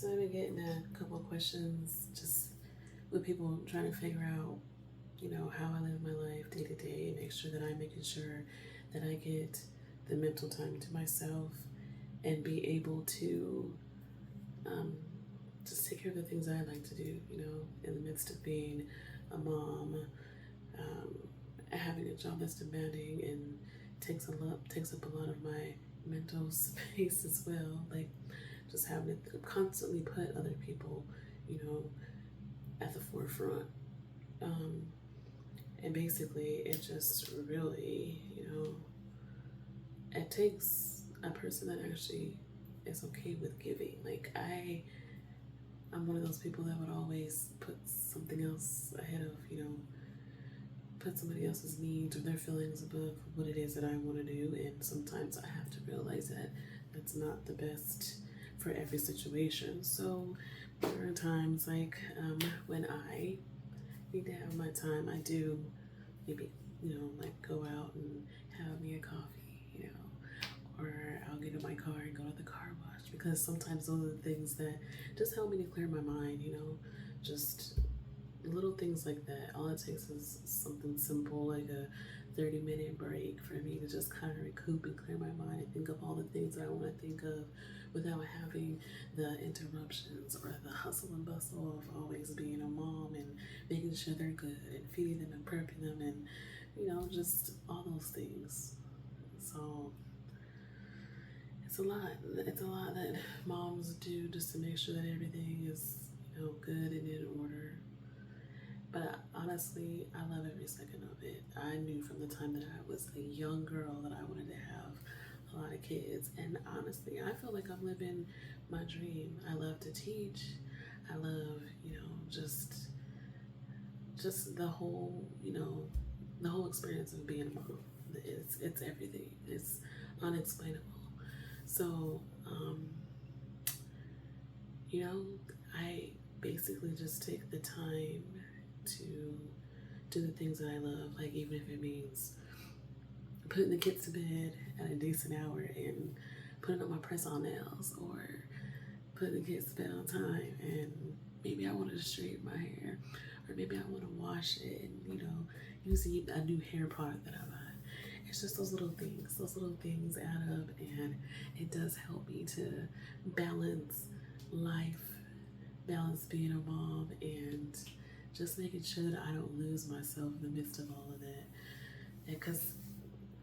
So I've been getting a couple of questions just with people trying to figure out, how I live my life day to day, make sure that I'm making sure that I get the mental time to myself and be able to um, just take care of the things I like to do, in the midst of being a mom, um, having a job that's demanding and takes up a lot of my mental space as well. Like just having to constantly put other people, you know, at the forefront. Um, and basically, it just really, it takes a person that actually is okay with giving. Like I'm one of those people that would always put something else ahead of, put somebody else's needs or their feelings above what it is that I want to do. And sometimes I have to realize that that's not the best for every situation. So there are times like when I need to have my time, I do maybe, like go out and have me a coffee, or I'll get in my car and go to the car wash because sometimes those are the things that just help me to clear my mind, just little things like that. All it takes is something simple like a 30-minute break for me to just kind of recoup and clear my mind and think of all the things that I want to think of without having the interruptions or the hustle and bustle of always being a mom and making sure they're good and feeding them and prepping them and, just all those things. So it's a lot. It's a lot that moms do just to make sure that everything is, good and in order. But honestly, I love every second of it. I knew from the time that I was a young girl that I wanted to have a lot of kids. And honestly, I feel like I'm living my dream. I love to teach. I love, just the whole experience of being a mom. It's everything. It's unexplainable. So, you know, I basically just take the time to do the things that I love, like even if it means putting the kids to bed at a decent hour and putting on my press on nails or putting the kids to bed on time and maybe I want to straighten my hair or maybe I want to wash it and use a new hair product that I buy. It's just those little things add up and it does help me to balance life, balance being a mom and just making sure that I don't lose myself in the midst of all of that. Because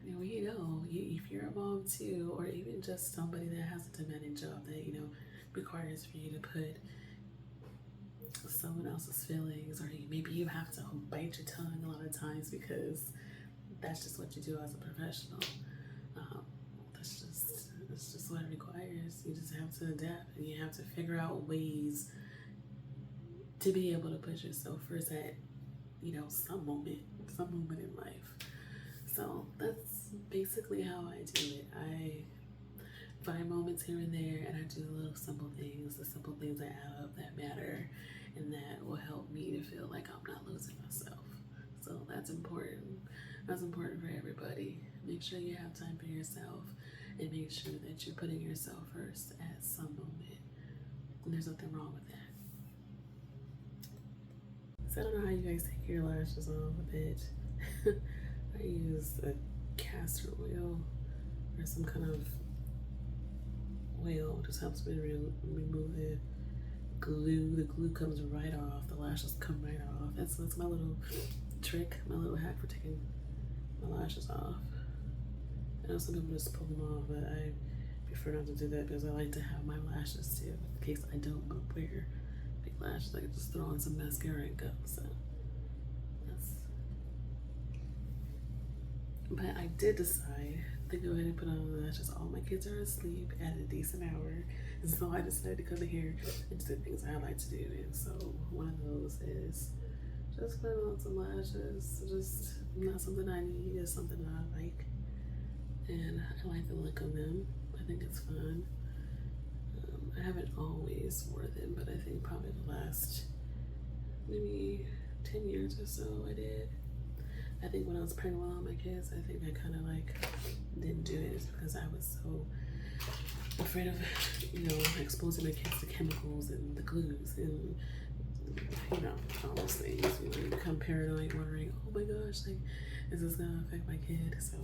if you're a mom too, or even just somebody that has a demanding job that requires for you to put someone else's feelings, or maybe you have to bite your tongue a lot of times because that's just what you do as a professional. Um, that's just what it requires. You just have to adapt, and you have to figure out ways to be able to put yourself first at some moment in life. So that's basically how I do it. I find moments here and there and I do the little the simple things that add up, that matter, and that will help me to feel like I'm not losing myself. So that's important. That's important for everybody. Make sure you have time for yourself and make sure that you're putting yourself first at some moment. And there's nothing wrong with that. So I don't know how you guys take your lashes off a bit. I use a castor oil or some kind of oil. Just helps me remove the glue. The glue comes right off. The lashes come right off. That's my little trick, my little hack for taking my lashes off. I know some people just pull them off, but I prefer not to do that because I like to have my lashes too. In case I don't want to wear big lashes, I can just throw on some mascara and go. So but I did decide to go ahead and put on the lashes. All my kids are asleep at a decent hour, and so I decided to come in here and do the things I like to do. And so one of those is just put on some lashes. Just not something I need, it's something that I like, and I like the look of them. I think it's fun. I haven't always wore them, but I think probably the last maybe 10 years or so I did. I think when I was pregnant with all my kids, I think I kind of didn't do it because I was so afraid of, exposing my kids to chemicals and the glues and, all those things. You become paranoid, wondering, oh my gosh, like, is this gonna affect my kid? So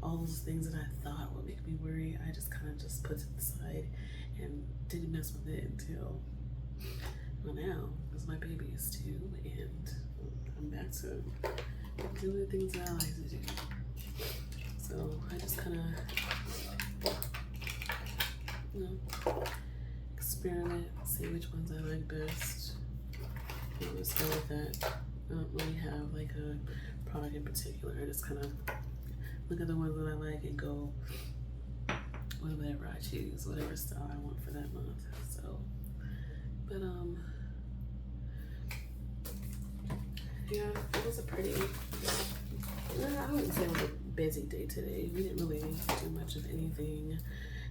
all those things that I thought would make me worry, I just kind of just put to the side and didn't mess with it until, well, now, because my baby is 2 and I'm back to doing the things that I like to do. So I just kind of, experiment, see which ones I like best. I'll just go with that. I don't really have like a product in particular. I just kind of look at the ones that I like and go with whatever I choose, whatever style I want for that month. So, but yeah, it was a pretty, I wouldn't say it was a busy day today. We didn't really do much of anything.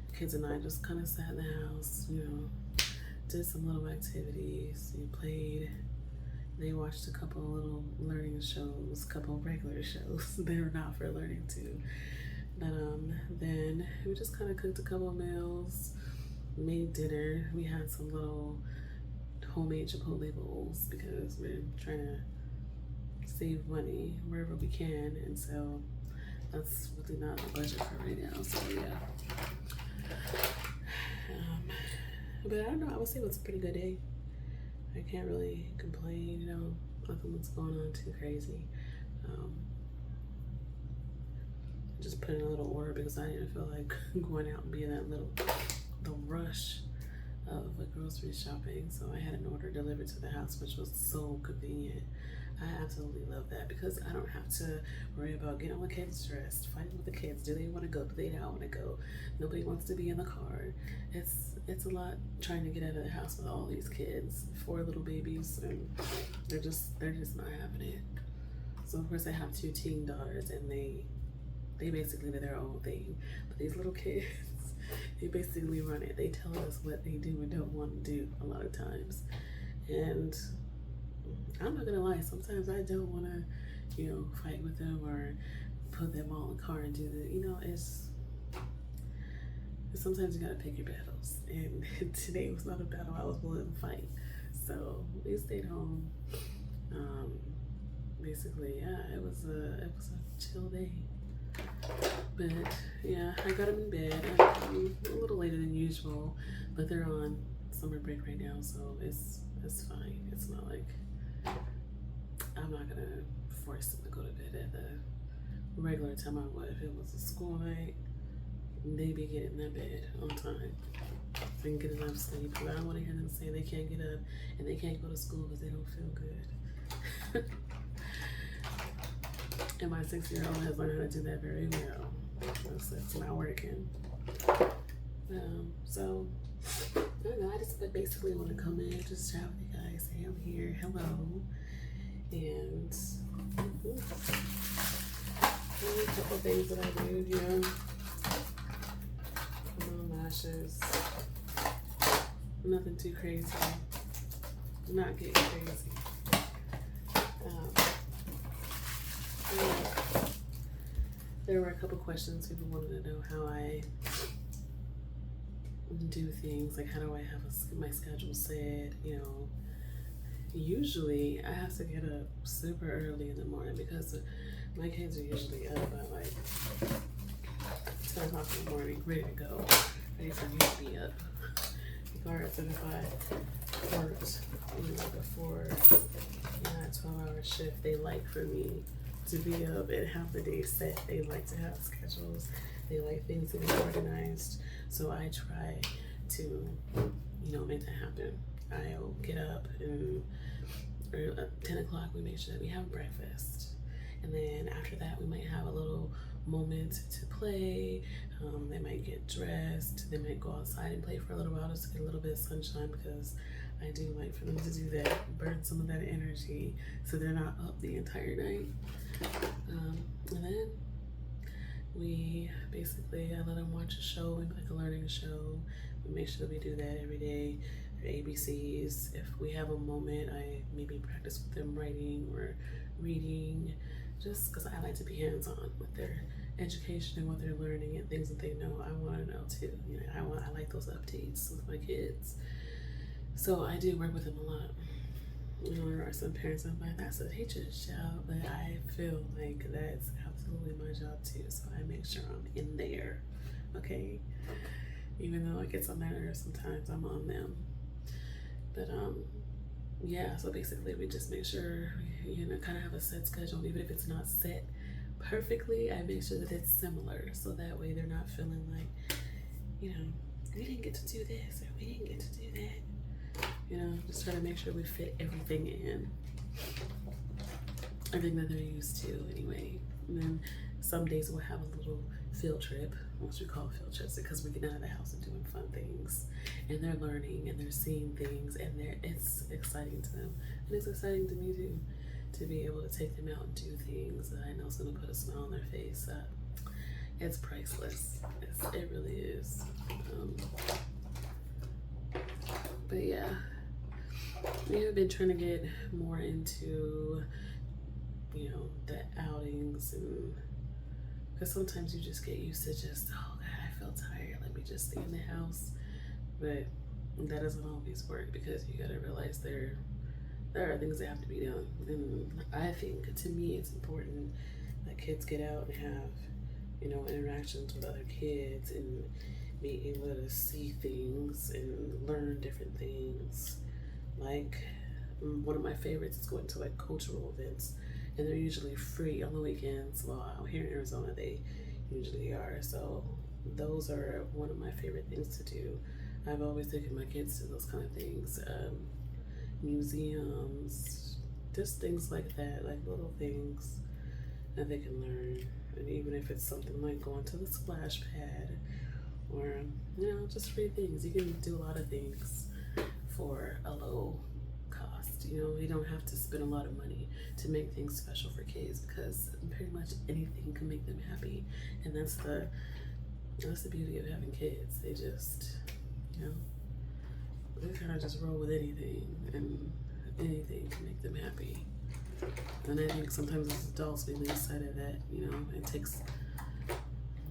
The kids and I just kind of sat in the house, did some little activities. We played. They watched a couple little learning shows, a couple regular shows. They were not for learning too. But then we just kind of cooked a couple meals, made dinner. We had some little homemade Chipotle bowls because we're trying to save money wherever we can, and so that's really not the budget for right now. So yeah. But I don't know. I would say it was a pretty good day. I can't really complain. Nothing was going on too crazy. Just put in a little order because I didn't feel like going out and being the rush of grocery shopping. So I had an order delivered to the house, which was so convenient. I absolutely love that because I don't have to worry about getting all the kids dressed, fighting with the kids. Do they want to go? Do they not want to go? Nobody wants to be in the car. It's a lot trying to get out of the house with all these kids, 4 little babies, and they're just not having it. So of course I have 2 teen daughters, and they basically do their own thing. But these little kids, they basically run it. They tell us what they do and don't want to do a lot of times. And I'm not gonna lie, sometimes I don't want to, fight with them or put them all in the car and do it's sometimes you gotta pick your battles. And today was not a battle I was willing to fight. So we stayed home. Basically, yeah, it was a chill day. But yeah, I got them in bed. I'm a little later than usual, but they're on summer break right now, so it's fine. It's not like I'm not gonna force them to go to bed at the regular time I would. If it was a school night, they be getting in their bed on time and get enough sleep. But I don't want to hear them say they can't get up and they can't go to school because they don't feel good. And my 6-year-old has learned how to do that very well. It's not working. So I don't know. I just basically want to come in, just chat with you guys, say I'm here, hello, and a couple of things that I do, lashes, nothing too crazy, not getting crazy. There were a couple questions people wanted to know how I do things, like how do I have my schedule set, Usually I have to get up super early in the morning because my kids are usually up at like 10 o'clock in the morning, ready to go, ready for me to be up. Regardless of if I worked, before that 12-hour shift, they like for me to be up and have the day set. They like to have schedules. They like things to be organized. So I try to, make that happen. I'll get up and at 10 o'clock we make sure that we have breakfast. And then after that we might have a little moment to play. They might get dressed. They might go outside and play for a little while just to get a little bit of sunshine because I do like for them to do that, burn some of that energy so they're not up the entire night. And then I let them watch a show, maybe like a learning show. We make sure that we do that every day. Their ABCs. If we have a moment, I maybe practice with them writing or reading, just because I like to be hands-on with their education and what they're learning and things that they know. I want to know too. You know, I like those updates with my kids. So I do work with them a lot. You know, there are some parents I'm like, that's a teacher's job, but I feel like that's absolutely my job too. So I make sure I'm in there. Okay. Even though it gets on their nerves sometimes, I'm on them. But yeah, so basically we just make sure, you know, kind of have a set schedule. Even if it's not set perfectly, I make sure that it's similar, so that way they're not feeling like, you know, we didn't get to do this or we didn't get to do that. You know, just try to make sure we fit everything in, everything that they're used to anyway. And then some days we'll have a little field trip, what we call field trips, because we get out of the house and doing fun things, and they're learning and they're seeing things, and it's exciting to them, and it's exciting to me too, to be able to take them out and do things that I know is going to put a smile on their face. It's priceless. It really is. But yeah, we have been trying to get more into, you know, the outings, and because sometimes you just get used to just, oh God, I feel tired, let me just stay in the house. But that doesn't always work, because you gotta realize there are things that have to be done. And I think, to me, it's important that kids get out and have, you know, interactions with other kids and be able to see things and learn different things. Like, one of my favorites is going to like cultural events, and they're usually free on the weekends. Well, out here in Arizona, they usually are. So those are one of my favorite things to do. I've always taken my kids to those kind of things. Museums, just things like that, like little things that they can learn. And even if it's something like going to the splash pad, or, you know, just free things. You can do a lot of things for a low cost. You know, you don't have to spend a lot of money to make things special for kids, because pretty much anything can make them happy. And that's the beauty of having kids. They just, you know, they kind of just roll with anything, and anything can make them happy. And I think sometimes as adults we lose sight of that. You know, it takes,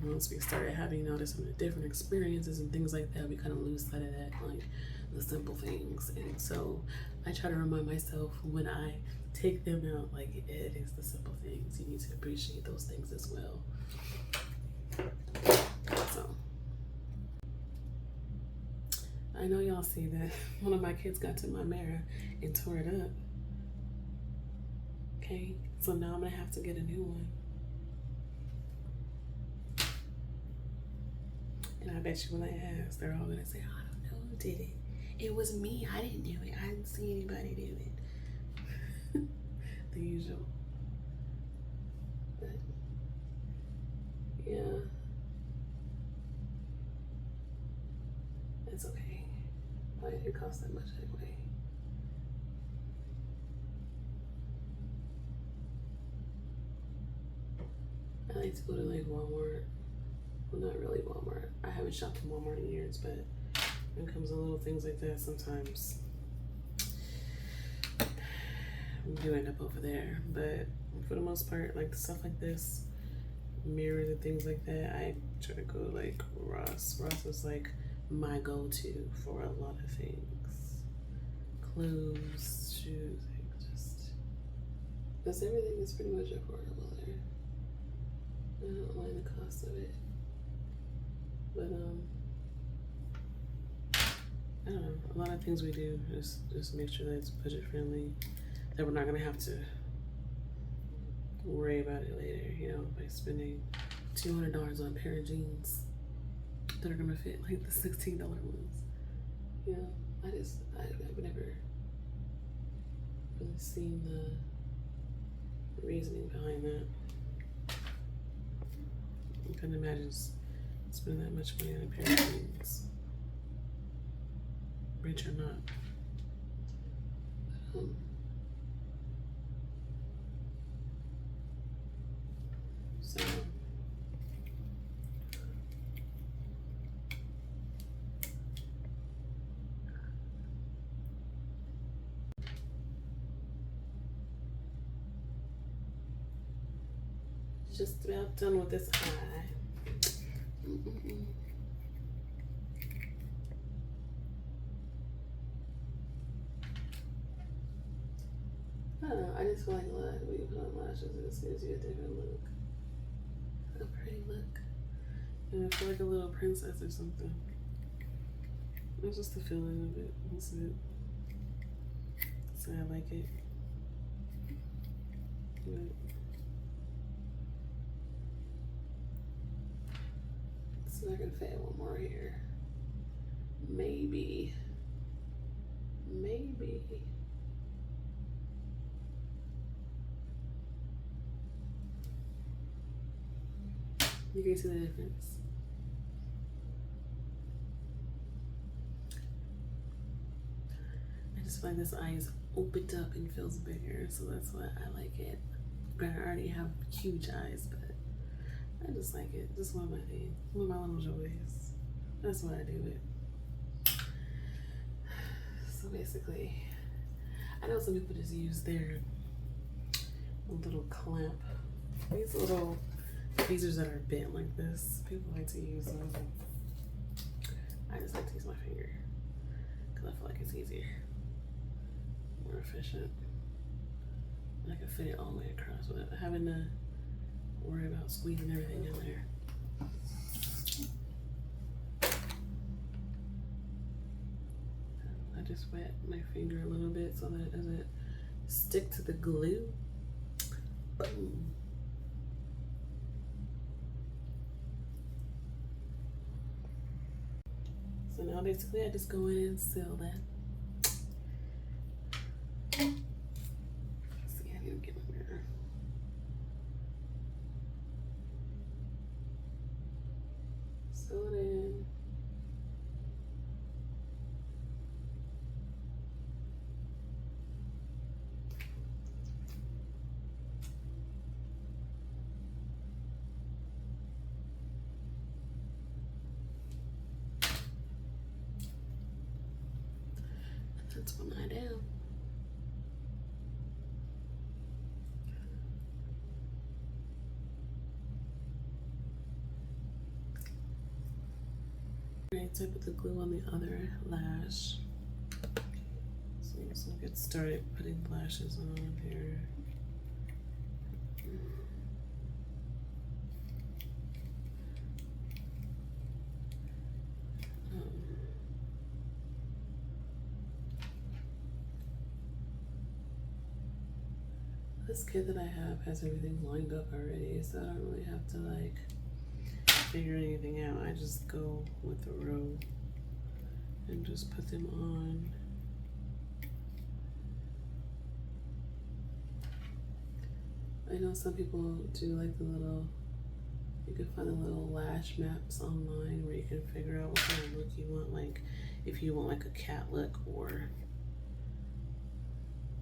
once we started having, you know, some different experiences and things like that, we kind of lose sight of that, like the simple things. And so I try to remind myself when I take them out, like, it is the simple things. You need to appreciate those things as well. So I know y'all see that one of my kids got to my mirror and tore it up. Okay, so now I'm gonna have to get a new one. And I bet you when I ask, they're all gonna say, I don't know who did it. It was me, I didn't do it. I didn't see anybody do it. The usual. But yeah, it's okay. Why did it cost that much anyway? I like to go to like Walmart. Well, not really Walmart. I haven't shopped in Walmart in years, but when it comes to little things like that, sometimes you end up over there. But for the most part, like stuff like this, mirrors and things like that, I try to go to like Ross. Ross is like my go-to for a lot of things. Clothes, shoes, because everything is pretty much affordable there. I don't mind the cost of it. But I don't know, a lot of things we do is just make sure that it's budget friendly, that we're not gonna have to worry about it later, you know, by spending $200 on a pair of jeans that are gonna fit like the $16 ones. You know, I've never really seen the reasoning behind that. I couldn't imagine spending that much money on a pair of jeans, rich or not. So just about done with this eye. I don't know, I just feel like a lot when you put on lashes, it just gives you a different look. A pretty look. And I feel like a little princess or something. It's just the feeling of it. That's it. So I like it. But so I can fit one more here. Maybe. You can see the difference. I just feel like this eye is opened up and feels bigger, so that's why I like it. Granted, I already have huge eyes, but I just like it. Just one of my things. One of my little joys. That's why I do it. So basically, I know some people just use their little clamp. These little tweezers that are bent like this. People like to use them. I just like to use my finger because I feel like it's easier, more efficient. I can fit it all the way across without having to worry about squeezing everything in there. I just wet my finger a little bit so that it doesn't stick to the glue. Boom. So now basically I just go in and seal that. Let's see, I need to get my mirror. Seal it in. That's one eye down. Alright, so I put the glue on the other lash. So we'll get started putting lashes on here. This kit that I have has everything lined up already, so I don't really have to like figure anything out. I just go with the row and just put them on. I know some people do like the little, you can find the little lash maps online where you can figure out what kind of look you want, like if you want like a cat look or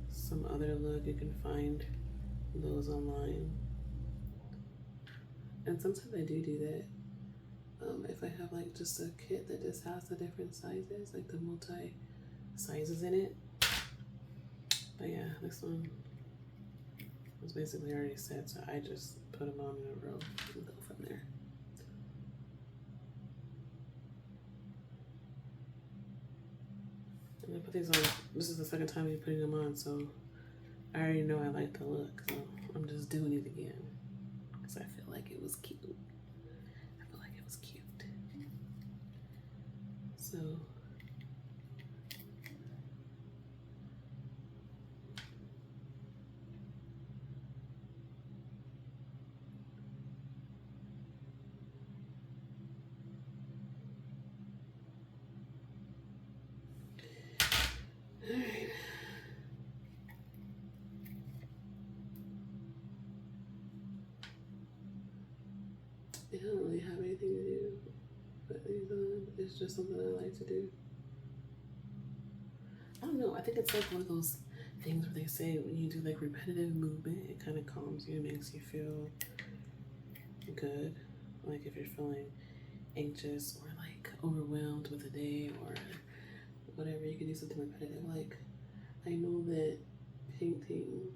some other look, you can find those online. And sometimes I do that. If I have like just a kit that just has the different sizes, like the multi sizes in it. But yeah, this one was basically already set, so I just put them on in a row and go from there. And I put these on, this is the second time I'm putting them on, so I already know I like the look, so I'm just doing it again because I feel like it was cute. I feel like it was cute. So alright. I don't really have anything to do, but these on. It's just something I like to do. I don't know. I think it's like one of those things where they say when you do like repetitive movement, it kind of calms you, makes you feel good. Like if you're feeling anxious or like overwhelmed with a day or whatever, you can do something repetitive. Like I know that painting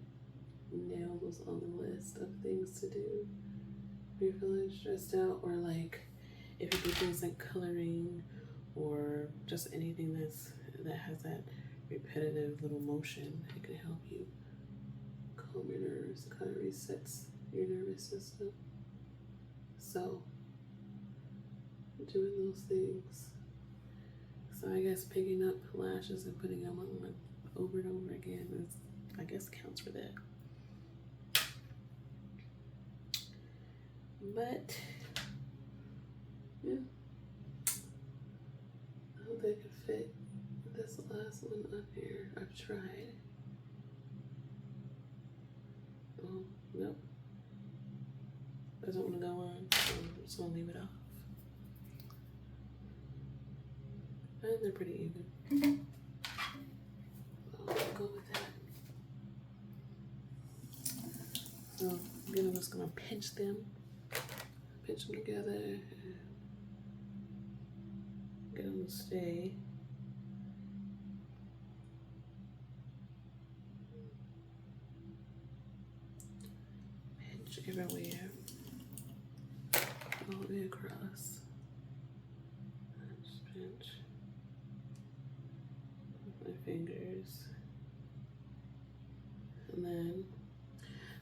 nails was on the list of things to do. you're feeling stressed out, or like if you do things like coloring or just anything that has that repetitive little motion, it can help you calm your nerves, kind of resets your nervous system. So doing those things. So I guess picking up lashes and putting them on like over and over again is, I guess, counts for that. But yeah, I hope they can fit this last one up here. I've tried. Oh, nope. Doesn't want to go on, so I'm just gonna leave it off. And they're pretty even. I'll go with that. So again, I'm just gonna pinch them together, and get them to stay. Pinch everywhere, all the way across. Just pinch with my fingers, and then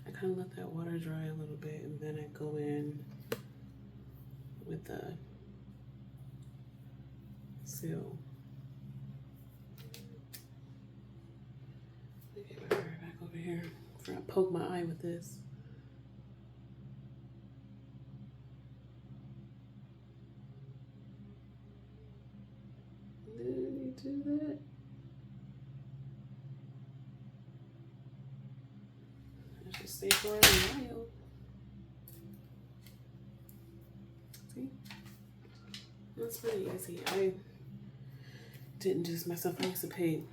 I kind of let that water dry a little bit, and then I go in with the seal. Let me get my hair back over here before I poke my eye with this. Did I need to do that? I should stay for a while. See? That's pretty easy. I didn't do this myself. I used to pay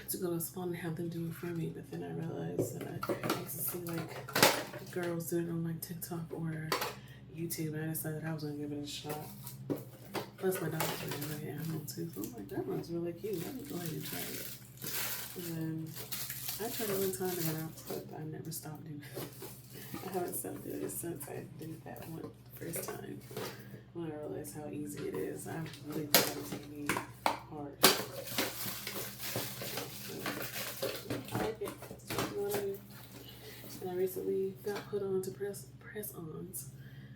to go to a salon and have them do it for me, but then I realized that I used to see like girls doing it on like TikTok or YouTube, and I decided I was gonna give it a shot. Plus my daughter's really animal too, so I'm like, that one's really cute. Let me go ahead and try it. And then I tried it one time and I never stopped doing it. I haven't stopped doing it since I did that one first time. When I realized how easy it is, I really thought it was gonna be hard. I like it. It's what I do. And I recently got put on to press-ons,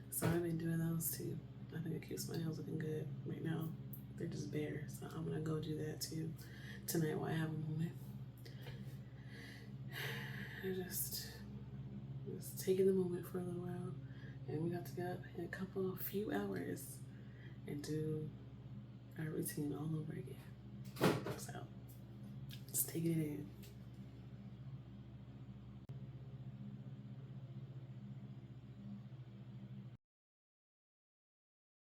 so I've been doing those too. I think it keeps my nails looking good right now. They're just bare, so I'm gonna go do that too tonight while I have a moment. I just taking the moment for a little while, and we got to get up in a few hours and do our routine all over again. So just taking it in.